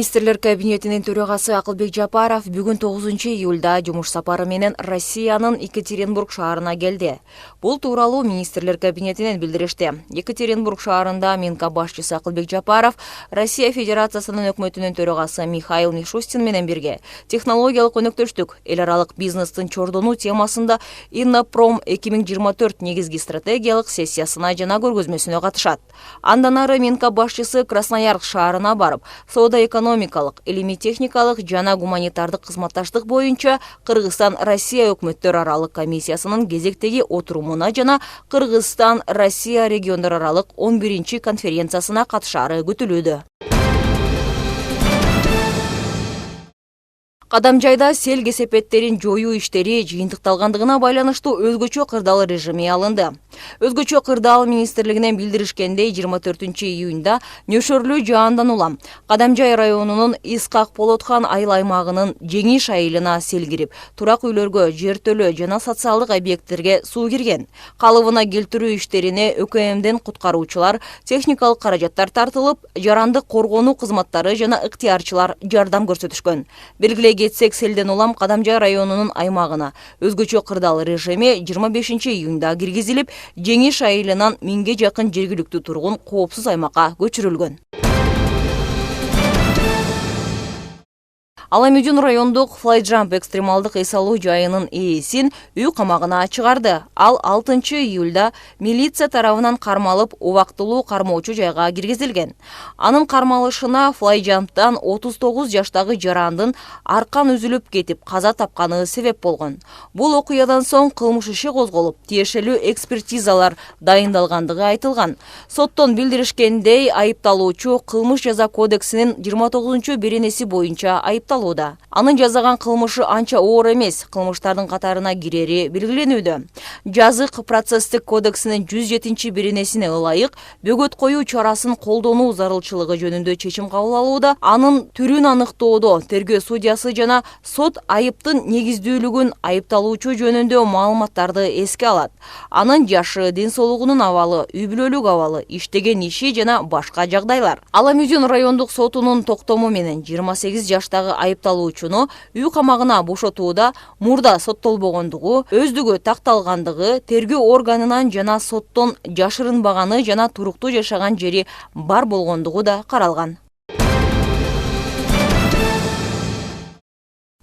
Министрлер кабинетинин төрагасы Акылбек Жапаров бүгүн 9 июлда жумуш сапары менен Россиянын Екатеринбург шаарына келди. Бул тууралуу министрлер кабинетинен билдиришти. Екатеринбург шаарында Минка башчысы Акылбек Жапаров Россия Федерациясынын өкмөтүнүн төрагасы Михаил Мишустин менен бирге технологиялык өнөктөштүк, эл аралык бизнестин чордонуу темасында Иннопром 2024 негизги стратегиялык сессиясына жана көргөзмөсүнө катышат. Андан ары Минка башчысы Красноярск шаарына барып, соода-экономикалык, илимий-техникалык жана гуманитардык кызматташтык боюнча Кыргызстан-Россия өкмөттөр аралык комиссиясынын кезектеги отурумуна жана Кыргызстан-Россия региондор аралык 11-чи конференциясына катышары күтүлүүдө. Кадамжайда сел кесепеттерин жоюу иштери жыйынтыкталгандыгына байланыштуу өзгөчө кырдаал режими алынды. Өзгөчө кырдаал министрлигинен билдиришкендей 24 июнда нөшөрлүү жаандан улам Кадамжай районунун Искак Болотхан айыл аймагынын Жеңиш айылына сел кирип, турак үйлөргө, жертөлө жана социалдык объекттерге суу кирген. Калыбына келтирүү иштерине ÖKMден куткаруучулар, техникалык каражаттар тартылып, жарандык коргонуу кызматтары жана ыктыярчылар жардам көрсөтүшкөн. Белгилей кетсек, селден улам Кадамжай районунун аймагына өзгөчө кырдаал режими 25 июнда киргизилип, Жеңиш айылынан 1000ге жакын жергиликтүү тургун коопсуз аймакка көчүрүлгөн. Аламюдин райондук флайджамп экстремалдык эс алуу жайынын ээсин үй камагына чыгарды. Ал 6 июлда милиция тарабынан кармалып, убактылуу кармоочу жайга киргизилген. Анын кармалышына флайджамптан 39 жаштагы жарандын аркан үзүлүп кетип, каза тапканы себеп болгон. Бул окуядан соң кылмыш иши козголуп, тиешелүү экспертизалар дайындалгандыгы айтылган. Соттон билдиришкендей, айыпталуучу кылмыш жаза кодексинин 29-беренеси боюнча айыпталуучу. Анын жазаган кылмышы анча оор эмес, кылмыштардын катарына кирери белгиленүүдө. Жазык процесстик кодексинин 107-беренесине ылайык бөгөт коюу чарасын колдонуу зарылчылыгы жөнүндө чечим кабыл алууда, анын түрүн аныктоодо тергөө судьясы жана сот айыптын негиздүүлүгүн, айыпталуучу жөнүндө маалыматтарды эске алат. Анын жашы, ден соолугунун абалы, үй бүлөлүк абалы, иштеген иши жана башка жагдайлар. Аламюдин райондук сотунун токтому менен 28 жаштагы айыпталуучуну үй камагына бошотууда мурда соттолбогондугу, өздүгү такталгандыгы, тергөө органынан жана соттон жашырынбаганы жана туруктуу жашаган жери бар болгондугу да каралган.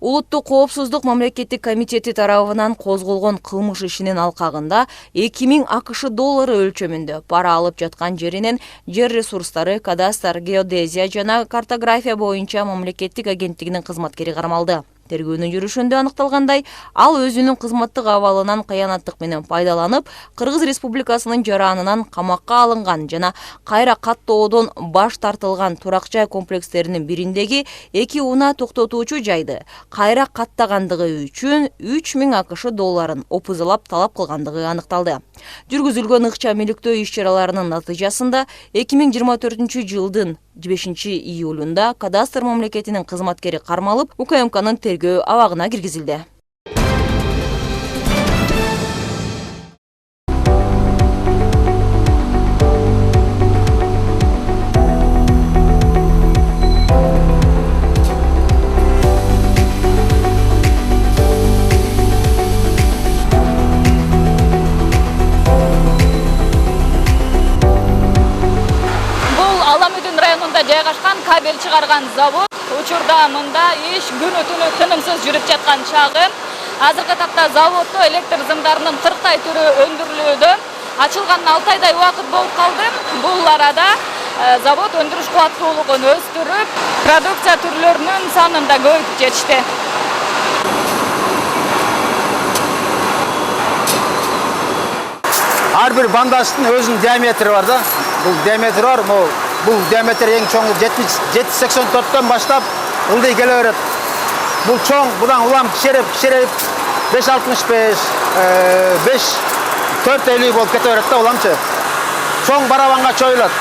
Улуттук коопсуздук мамлекеттик комитети тарабынан козголгон кылмыш ишинин алкагында 2000 АКШ доллары өлчөмүндө пара алып жаткан жеринен жер ресурстары, кадастр, геодезия жана картография боюнча мамлекеттик агенттигинин кызматкери кармалды. Тергөөнүн жүрүшүндө аныкталгандай, ал өзүнүн кызматтык абалынан кыянаттык менен пайдаланып, Кыргыз Республикасынын жаранынан камакка алынган жана кайра каттоодон баш тартылган турак жай комплекстеринин бириндеги 2 унаа токтотуучу жайды кайра каттагандыгы үчүн 3000 АКШ долларын опузалап талап кылгандыгы аныкталды. Жүргүзүлгөн ыкчам иликтөө иш-чараларынын натыйжасында 2024 жылдын 5 июлунда кадастр мамлекетинин кызматкери кармалып, УКМКнын тергөө абагына киргизилди. Жайгашкан кабель чыгарган завод учурда мында иш күнү түнү тынымсыз жүрүп жаткан чагы. Азыркы тапта заводдо электр сымдарынын 40 түрү өндүрүлүүдө. Ачылганына 6 айдай убакыт болуп калды. Бул арада завод өндүрүш кубаттуулугун өстүрүп, продукция түрлөрүнүн санын да көбөйтүп жетишти. Ар бир бандаштын өзүнүн диаметри бар да. Бул диаметри бар, бул диаметр эң чоңу 784-төн баштап ылдый келе берет. Бул чоң, будан улам кичерейип 565, 450 болуп кете берет да уламчы. Чоң барабанга чоюлат.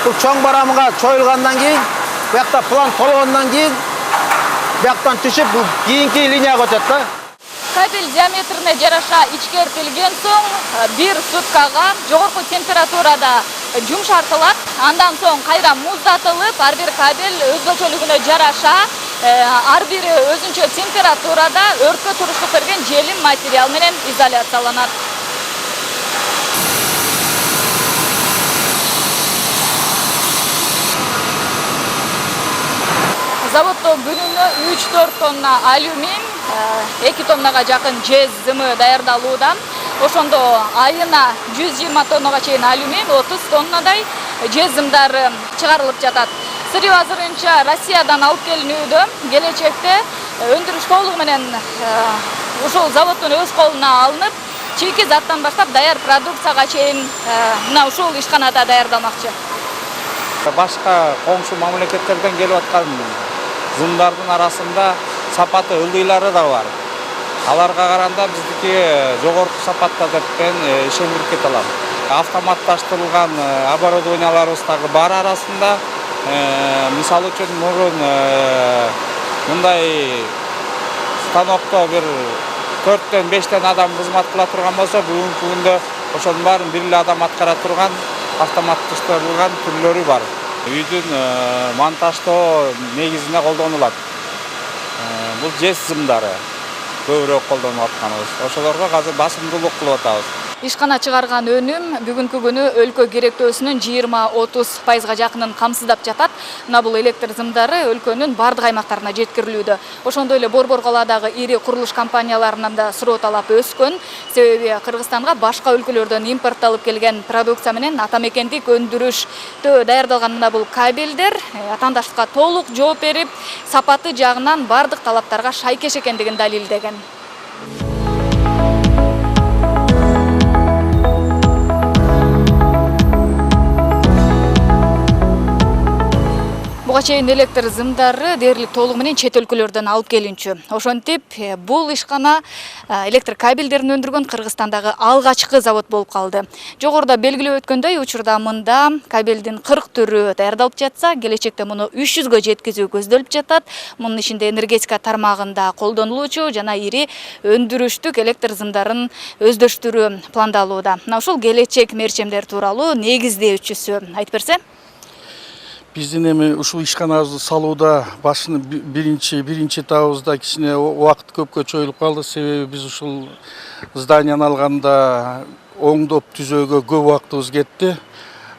Бул чоң барабанга чоюлгандан кийин, буякта план толгондон кийин, бияктан түшүп бул кийинки линияга өтөт да. Кабель диаметрине жараша ичкертилген соң 1 суткага жогорку температурада жумшартылат. Андан соң кайра муздатылып, ар бир кабель өзгөчөлүгүнө жараша ар бири өзүнчө температурада өрткө туруштук берген желим материал менен изоляцияланат. Заводдо күнүнө 3-4 тонна алюмин, 2 тоннага жакын жез зымы даярдалууда. Ошондо айына 120 тоннага чейин алюмин, 30 тоннадай жез зымдары чыгарылып жатат. Сыры азырынча Россиядан алып келинүүдө, келечекте өндүрүш толугу менен ушул заводдун өз колуна алынып, чийки заттан баштап даяр продукцияга чейин мына ушул ишканада даярдалмакчы. Башка коңшу мамлекеттерден келип аткан зымдардын арасында сапаты ылдыйлары да бар. Аларга караганда биздики жогорку сапатта деп мен ишендирип кете алам. Автоматташтырылган оборудованияларыбыз дагы бар арасында. Мисалы үчүн мурун мындай станокто бир 4-5 адам кызмат кыла турган болсо, бүгүнкү күндө ошонун баарын бир эле адам аткара турган автоматташтырылган түрлөрү бар. Үйдүн монтаждоо негизине колдонулат. Бул жез зымдары көбүрөөк колдонуп атканыбыз. Ошолорго азыр басымдуулук кылып атабыз. Ишкана чыгарган өнүм бүгүнкү күнү өлкө керектөөсүнүн 20-30% жакынын камсыздап жатат. Мына бул электр зымдары өлкөнүн бардык аймактарына жеткирилүүдө. Ошондой эле Борбор калаадагы ири курулуш компанияларынан да суроо талап өскөн. Себеби Кыргызстанга башка өлкөлөрдөн импортталып келген продукция менен атамекендик өндүрүштө даярдалган мына бул кабелдер атаандаштыкка толук жооп берип, сапаты жагынан бардык талаптарга шайкеш экендигин далилдеген. Буга чейин электр зымдары дээрлик толугу менен чет өлкөлөрдөн алып келинчү. Ошентип, бул ишкана электр кабелдерин өндүргөн Кыргызстандагы алгачкы завод болуп калды. Жогоруда белгилеп өткөндөй, учурда мында кабелдин 40 түрү даярдалып жатса, келечекте муну 300гө жеткизүү көздөлүп жатат. Мунун ичинде энергетика тармагында колдонулуучу жана ири өндүрүштүк электр зымдарын өздөштүрүү пландалууда. Мына ушул келечек мерчемдер тууралуу негиздөөчүсү айтып берсе? Биздин эми ушул ишканабызды салууда башын биринчи этабыбызда кичине убакыт көпкө чоюлуп калды. Себеби биз ушул зданияны алганда оңдоп түзөөгө көп убактыбыз кетти.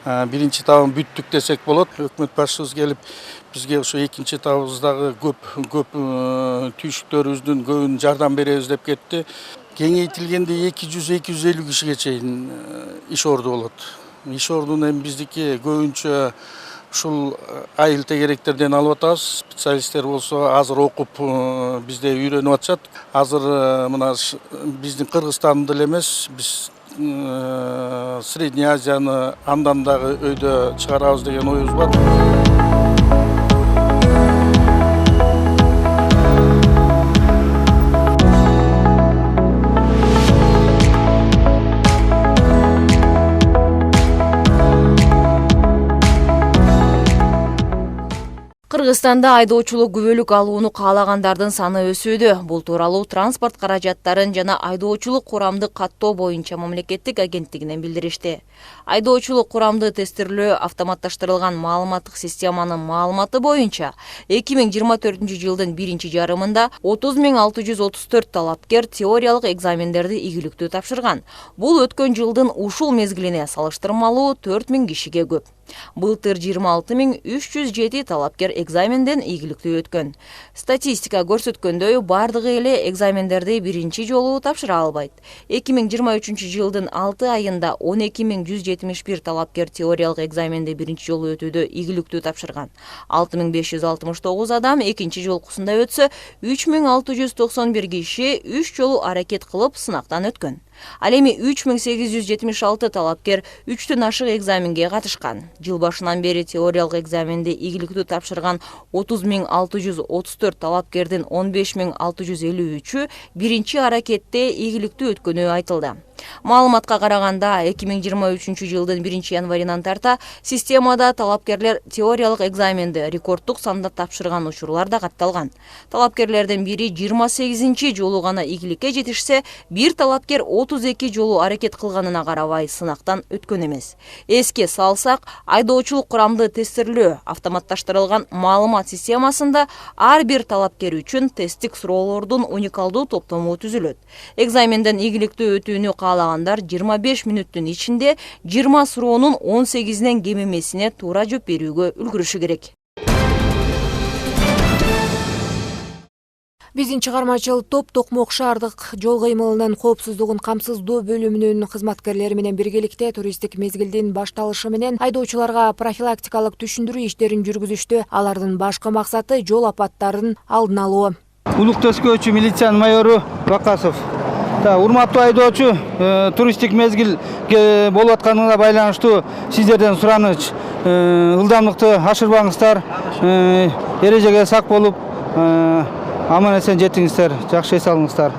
Биринчи этабын бүттүк десек болот. Өкмөт башчыбыз келип бизге ошо экинчи этабыбыздагы көп түйшүктөрүбүздүн көбүн жардам беребиз деп кетти. Кеңейтилгенде 200-250 кишиге чейин иш орду болот. Иш ордуну эми биздики көбүнчө ушул айыл тегеректерден алып атабыз. Специалисттер болсо азыр окуп бизде үйрөнүп атышат. Азыр мына биздин Кыргызстанды эле эмес, биз Средняя Азияны андан дагы өйдө чыгарабыз деген оюбуз бар. Кыргызстанда айдоочулук күбөлүк алууну каалагандардын саны өсүүдө. Бул тууралуу транспорт каражаттарын жана айдоочулук курамдык каттоо боюнча мамлекеттик агенттигинен билдиришти. Айдоочулук курамды тестирлөө автоматташтырылган маалыматтык системанын маалыматы боюнча 2024-жылдын биринчи жарымында 30.634 талапкер теориялык экзамендерди ийгиликтүү тапшырган. Бул өткөн жылдын ушул мезгилине салыштырмалуу 4000 кишиге көп. Былтыр 26.307 талапкер экзаменден ийгиликтүү өткөн. Статистика көрсөткөндөй, бардыгы эле экзамендерди биринчи жолу тапшыра албайт. 2023-жылдын 6 айында 12.171 талапкер теориялык экзаменди биринчи жолу өтүүдө ийгиликтүү тапшырган. 6.569 адам экинчи жолкусунда өтсө, 3.691 киши 3 жолу аракет кылып сынактан өткөн. Ал эми 3876 талапкер 3төн ашык экзаменге катышкан. Жыл башынан бери теориялык экзаменди ийгиликтүү тапшырган 30.634 талапкердин 15.653-ü биринчи аракетте ийгиликтүү өткөнү айтылды. Маалыматка караганда 2023 жылдын 1 январынан тарта системада талапкерлер теориялык экзаменди рекордтук санда тапшырган учурлар да катталган. Талапкерлердин бири 28 жолу гана ийгиликке жетишсе, бир талапкер 32 жолу аракет кылганына карабай сынактан өткөн эмес. Эске салсак, айдоочулук курамды тестирлөө автоматташтырылган маалымат системасында ар бир талапкер үчүн тесттик суроолордун уникалдуу топтому түзүлөт. Экзаменден ийгиликтүү өтүүнү каалагандар 25 мүнөттүн ичинде 20 суроонун 18-нен кем эмесине туура жооп берүүгө үлгүрүшү керек. Биздин чыгармачыл топ Токмок шаардык жол кыймылынын коопсуздугун камсыздоо бөлүмүнүн кызматкерлери менен биргеликте туристтик мезгилдин башталышы менен айдоочуларга профилактикалык түшүндүрүү иштерин жүргүзүштү. Алардын башкы максаты жол апаттарын алдын алуу. Улук Төскөөчү милициянын майору Бакасов. Урматтуу айдоочу, туристтик мезгил болуп атканына байланыштуу сиздерден сураныч, ылдамдыкты ашырбаңыздар, эрежеге сак болуп, аман-эсен жетиңиздер, жакшы эс алыңыздар.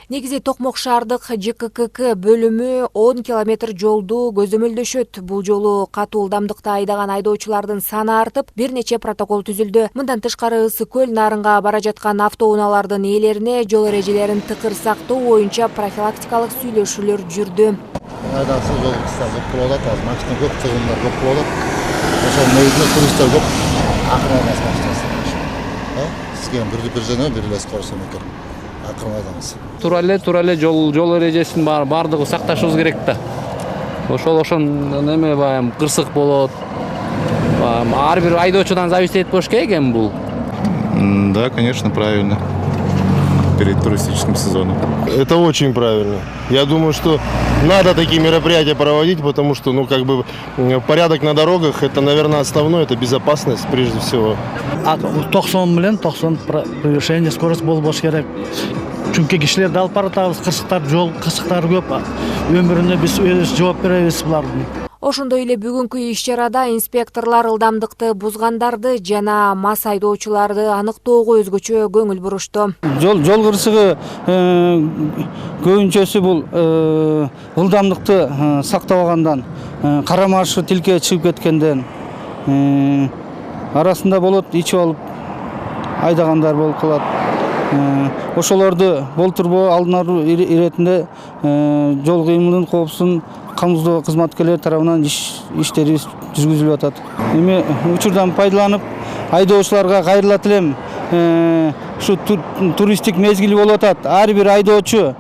Негизи Токмок шаардык ЖКК бөлүмү 10 километр жолду көзөмөлдөшөт. Бул жолу катуу ылдамдыкта айдаган айдоочулардын саны артып, бир нече протокол түзүлдү. Мындан тышкары Ысык көл нарынга бара жаткан автоунаалардын ээлерине жол эрежелерин тыкыр сактоо боюнча профилактикалык сүйлөшүүлөр жүрдү. Айдасы жол кыска болуп атат, азыр машина көп, чыгымдар көп болуп атат. Ошол негизинде туристтер көп. Акырын айдаңыз. Сизге бир жана бир эле скорость экен. Акырын айдаңыз. Туура эле жол эрежесин баардыгы сакташыбыз керек да. Ошон неме баягы кырсык болот. Ар бир айдоочудан зависит этип болуш керек эми бул. Да, конечно, правильно. Перед туристическим сезоном. Это очень правильно. Я думаю, что надо такие мероприятия проводить, потому что, порядок на дорогах, это, наверное, основное, это безопасность прежде всего. 90 превышение скорость болбош керек. Чүнки кишилерди алып баратабыз, кырсыктар, жол кырсыктары көп. Өмүрүнө биз өз жооп беребиз булардын. Ошондой эле бүгүнкү иш-чарада инспекторлор ылдамдыкты бузгандарды жана мас айдоочуларды аныктоого өзгөчө көңүл бурушту. Жол кырсыгы көбүнчөсү бул ылдамдыкты сактабагандан, кара маршрут тилке чыгып кеткенден арасында болот, ичип алып айдагандар болуп калат. Ошолорду болтурбоо алдын алуу иретинде жол кыймылынын коопсуздугун камсыздоо кызматкерлери тарабынан иштери жүргүзүлүп атат. Эми учурдан пайдаланып, айдоочуларга кайрылат элем. Ушу туристтик мезгил болуп атат. Ар бир айдоочу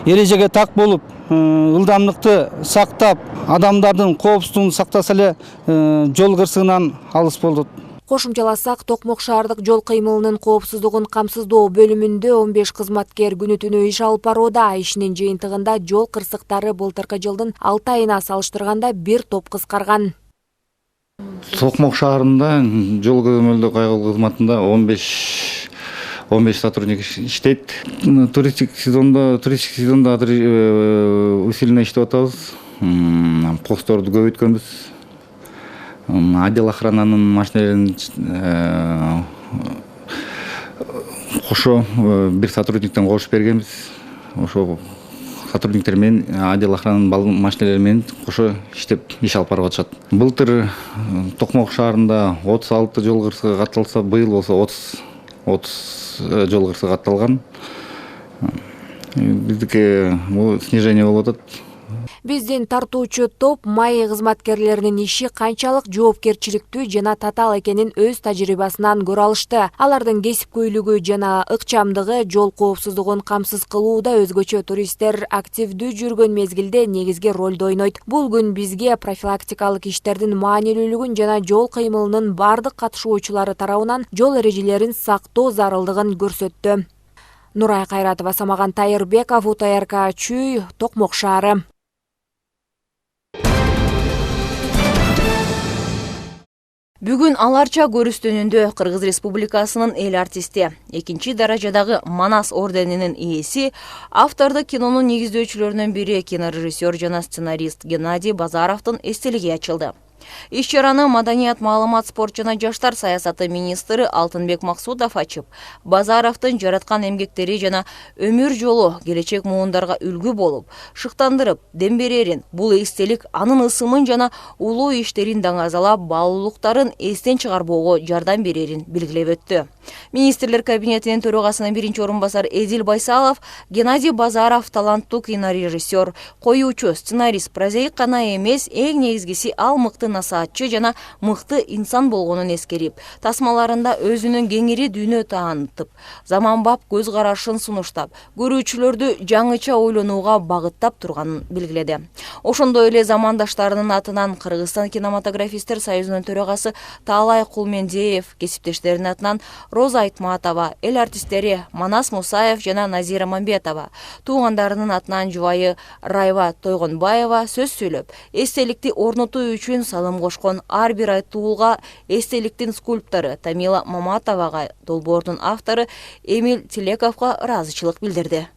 эрежеге так болуп, ылдамдыкты сактап, адамдардын коопсуздугун сактаса эле жол кырсыгынан алыс болот. Кошумчаласак, Токмок шаардык жол кыймылынын коопсуздугун камсыздоо бөлүмүндө 15 кызматкер күнү-түнү иш алып барууда. Ишинин жыйынтыгында жол кырсыктары былтыркы жылдын 6 айына салыштырганда бир топ кыскарган. Токмок шаарында жол көзөмөлдөө кайгылуу кызматында 15 сотрудник иштейт. Туристтик сезондо усиленно иштеп атабыз. Постторду көбөйткөнбүз. Отдел охрананын машиналерин кошо бир сотрудниктен кошуп бергенбиз. Ошо сотрудниктер менен отдел охрананын машиналери менен кошо иштеп иш алып барып атышат. Былтыр Токмок шаарында 36 жол кырсыгы катталса, быйыл болсо 30 жол кырсыгы катталган. Биздики бул снижение болуп атат. Биздин тартуучу топ май кызматкерлеринин иши канчалык жоопкерчиликтүү жана татаал экенин өз тажрыйбасынан көрө алышты. Алардын кесипкөйлүгү жана ыкчамдыгы жол коопсуздугун камсыз кылууда өзгөчө туристтер активдүү жүргөн мезгилде негизги ролду ойнойт. Бул күн бизге профилактикалык иштердин маанилүүлүгүн жана жол кыймылынын бардык катышуучулары тарабынан жол эрежелерин сактоо зарылдыгын көрсөттү. Нурай Кайратова, Самаган Тайырбеков, УТРК Чүй, Токмок шаары. Бүгүн аларча көрүстөнүндө Кыргыз Республикасынын эл артисти, 2 даражадагы Манас орденинин ээси, автордук кинонун негиздөөчүлөрүнүн бири кинорежиссер жана сценарист Геннадий Базаровдун эстелиги ачылды. Иш-чараны Маданият, маалымат, спорт жана жаштар саясаты министри Алтынбек Максудов ачып, Базаровдун жараткан эмгектери жана өмүр жолу келечек муундарга үлгү болуп, шыктандырып, дем берерин, бул эстелик анын ысымын жана улуу иштерин даңазалап, баалуулуктарын эстен чыгарбоого жардам берерин белгилеп өттү. Министрлер кабинетинин төрагасынын биринчи орун басары Эдил Байсалов Геннадий Базаров таланттуу кинорежиссер, коюучу, сценарист, прозаик гана эмес, эң негизгиси ал мыкты насаатчы жана мыкты инсан болгонун эскерип, тасмаларында өзүнүн кеңири дүйнө таанытып, заманбап көз карашын сунуштап, көрүүчүлөрдү жаңыча ойлонууга багыттап турганын белгиледи. Ошондой эле замандаштарынын атынан Кыргызстан кинематографисттер союзунун төрагасы Таалай Кулмендеев, кесиптештеринин атынан Роза Айтматова, эл артисттери Манас Мусаев жана Назира Мамбетова, туугандарынын атынан жубайы Райва Тойгонбаева сөз сүйлөп, эстеликти орнотуу үчүн салым кошкон ар бир айтуулга эстеликтин скульптору Тамила Маматовага, долбоордун автору Эмиль Тилековго ыраазычылык билдирди.